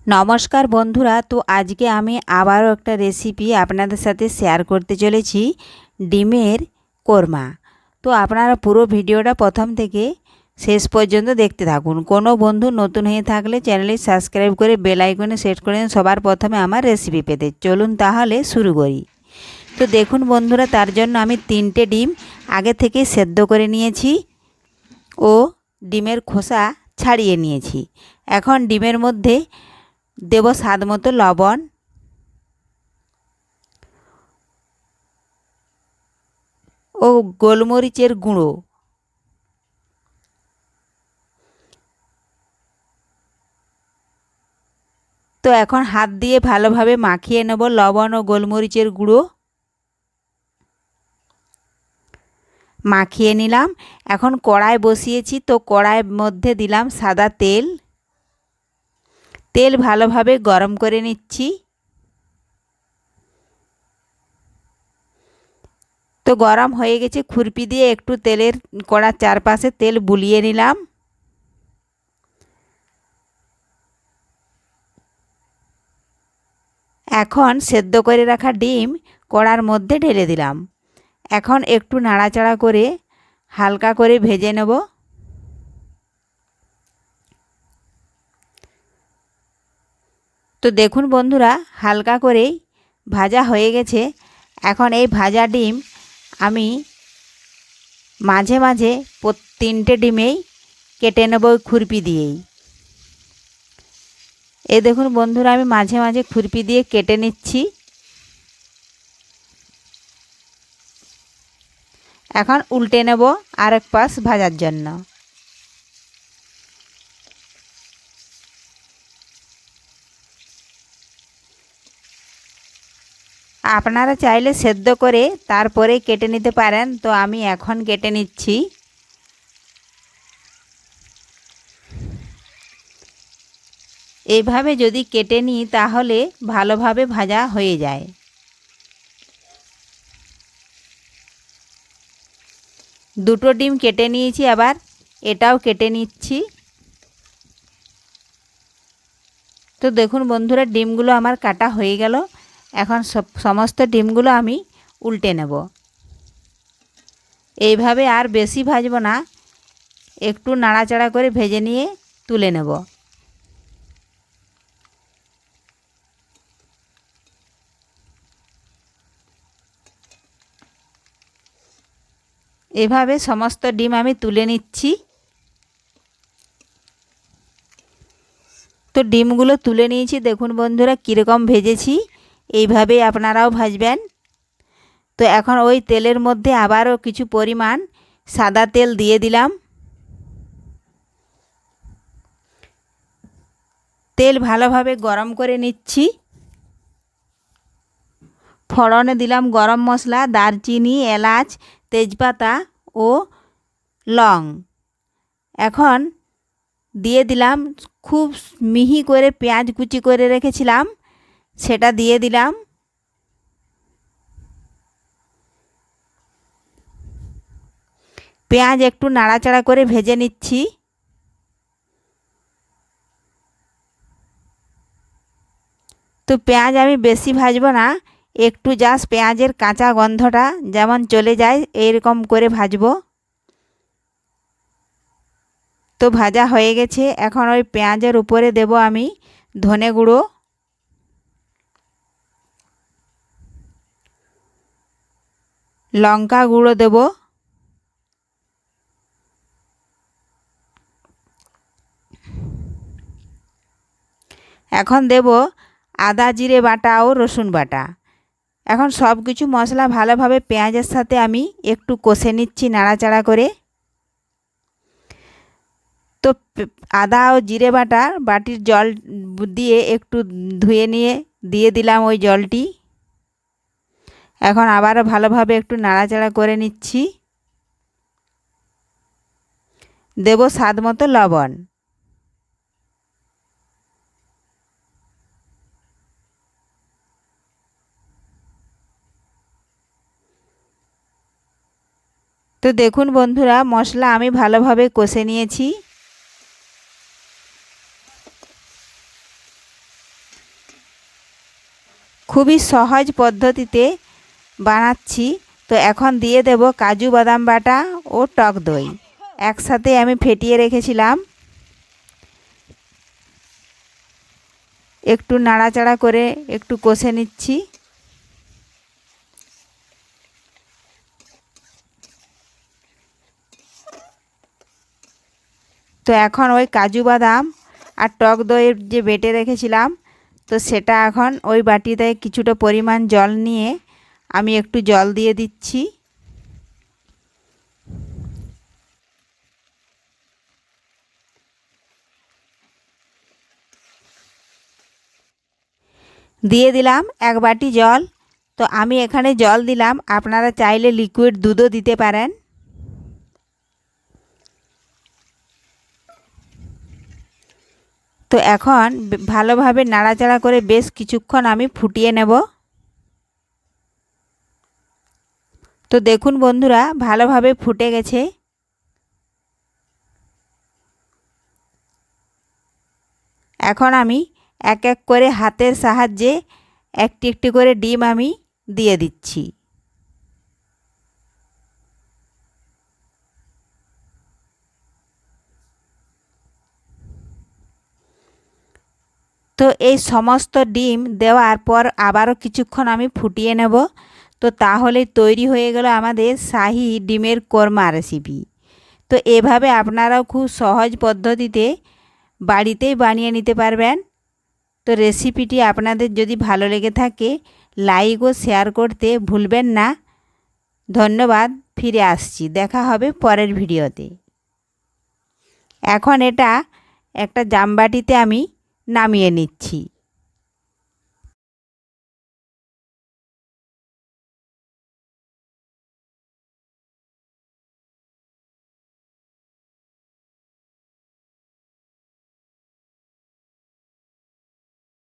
নমস্কার বন্ধুরা, তো আজকে আমি আবারও একটা রেসিপি আপনাদের সাথে শেয়ার করতে চলেছি, ডিমের কোরমা। তো আপনারা পুরো ভিডিওটা প্রথম থেকে শেষ পর্যন্ত দেখতে থাকুন। কোনো বন্ধু নতুন হয়ে থাকলে চ্যানেলটি সাবস্ক্রাইব করে বেল আইকনে সেট করে দিন সবার প্রথমে আমার রেসিপি পেতে। চলুন তাহলে শুরু করি। তো দেখুন বন্ধুরা, তার জন্য আমি 3টে ডিম আগে থেকে সেদ্ধ করে নিয়েছি ও ডিমের খোসা ছাড়িয়ে নিয়েছি। এখন ডিমের মধ্যে দেব স্বাদ মতো লবণ ও গোলমরিচের গুঁড়ো। তো এখন হাত দিয়ে ভালোভাবে মাখিয়ে নেব লবণ ও গোলমরিচের গুঁড়ো। মাখিয়ে নিলাম। এখন কড়াই বসিয়েছি, তো কড়াইয়ের মধ্যে দিলাম সাদা তেল। তেল ভালোভাবে গরম করে নিচ্ছি। তো গরম হয়ে গেছে, খুরপি দিয়ে একটু তেলের কড়ার চারপাশে তেল বুলিয়ে নিলাম। এখন সেদ্ধ করে রাখা ডিম কড়ার মধ্যে ঢেলে দিলাম। এখন একটু নাড়াচাড়া করে হালকা করে ভেজে নেব। তো দেখুন বন্ধুরা, হালকা করেই ভাজা হয়ে গেছে। এখন এই ভাজা ডিম আমি মাঝে মাঝে 3টে ডিমেই কেটে নেব খুরপি দিয়েই। এই দেখুন বন্ধুরা, আমি মাঝে মাঝে খুরপি দিয়ে কেটে নিচ্ছি। এখন উল্টে নেব আরেক পাশ ভাজার জন্য। আপনারা চাইলে সেদ্ধ করে তারপরে কেটে নিতে পারেন, তো আমি এখন কেটে নিচ্ছি। এইভাবে যদি কেটে নিই তাহলে ভালোভাবে ভাজা হয়ে যায়। দুটো ডিম কেটে নিয়েছি, আবার এটাও কেটে নিচ্ছি। তো দেখুন বন্ধুরা, ডিমগুলো আমার কাটা হয়ে গেল। এখন সমস্ত ডিমগুলো আমি উল্টে নেব। এইভাবে আর বেশি ভাজবো না, একটু নাড়াচাড়া করে ভেজে নিয়ে তুলে নেব। এভাবে সমস্ত ডিম আমি তুলে নিচ্ছি। তো ডিমগুলো তুলে নিয়েছি, দেখুন বন্ধুরা কীরকম ভেজেছি। এইভাবেই আপনারাও ভাজবেন। তো এখন ওই তেলের মধ্যে আবারও কিছু পরিমাণ সাদা তেল দিয়ে দিলাম। তেল ভালোভাবে গরম করে নিচ্ছি। ফোড়নে দিলাম গরম মশলা, দারচিনি, এলাচ, তেজপাতা ও লং। এখন দিয়ে দিলাম খুব মিহি করে পেঁয়াজ কুচি করে রেখেছিলাম, সেটা দিয়ে দিলাম। পেঁয়াজ একটু নাড়াচাড়া করে ভেজে নিচ্ছি। তো পেঁয়াজ আমি বেশি ভাজবো না, একটু জাস্ট পেঁয়াজের কাঁচা গন্ধটা যেমন চলে যায় এইরকম করে ভাজবো। তো ভাজা হয়ে গেছে। এখন ওই পেঁয়াজের উপরে দেব আমি ধনে গুঁড়ো, লঙ্কা গুঁড়ো দেব, এখন দেব আদা জিরে বাটা ও রসুন বাটা। এখন সব কিছু মশলা ভালোভাবে পেঁয়াজের সাথে আমি একটু কষে নিচ্ছি নাড়াচাড়া করে। তো আদা ও জিরে বাটির জল দিয়ে একটু ধুয়ে নিয়ে দিয়ে দিলাম ওই জলটি। এখন আবারও ভালোভাবে একটু নাড়াচাড়া করে নিচ্ছি। দেব স্বাদ মতো লবণ। তো দেখুন বন্ধুরা, মশলা আমি ভালোভাবে কষে নিয়েছি। খুবই সহজ পদ্ধতিতে বানাচ্ছি। তো এখন দিয়ে দেব কাজু বাদাম বাটা ও টক দই একসাথে আমি ফেটিয়ে রেখেছিলাম। একটু নাড়াচাড়া করে একটু কষে নিচ্ছি। তো এখন ওই কাজু বাদাম আর টক দইয়ের যে বেটে রেখেছিলাম, তো সেটা এখন ওই বাটিতে কিছুটা পরিমাণ জল নিয়ে আমি একটু জল দিয়ে দিচ্ছি। দিয়ে দিলাম 1 বাটি জল। তো আমি এখানে জল দিলাম, আপনারা চাইলে লিকুইড দুধও দিতে পারেন। তো এখন ভালোভাবে নাড়াচাড়া করে বেশ কিছুক্ষণ আমি ফুটিয়ে নেব। তো দেখুন বন্ধুরা, ভালোভাবে ফুটে গেছে। এখন আমি এক এক করে হাতের সাহায্যে একটি একটি করে ডিম আমি দিয়ে দিচ্ছি। তো এই সমস্ত ডিম দেওয়ার পর আবারও কিছুক্ষণ আমি ফুটিয়ে নেব। তো তাহলে তৈরি হয়ে গেল আমাদের শাহি ডিমের কোরমা রেসিপি। তো এভাবে আপনারাও খুব সহজ পদ্ধতিতে বাড়িতেই বানিয়ে নিতে পারবেন। তো রেসিপিটি আপনাদের যদি ভালো লেগে থাকে লাইক ও শেয়ার করতে ভুলবেন না। ধন্যবাদ। ফিরে আসছি, দেখা হবে পরের ভিডিওতে। এখন এটা একটা জামবাটিতে আমি নামিয়ে নিচ্ছি।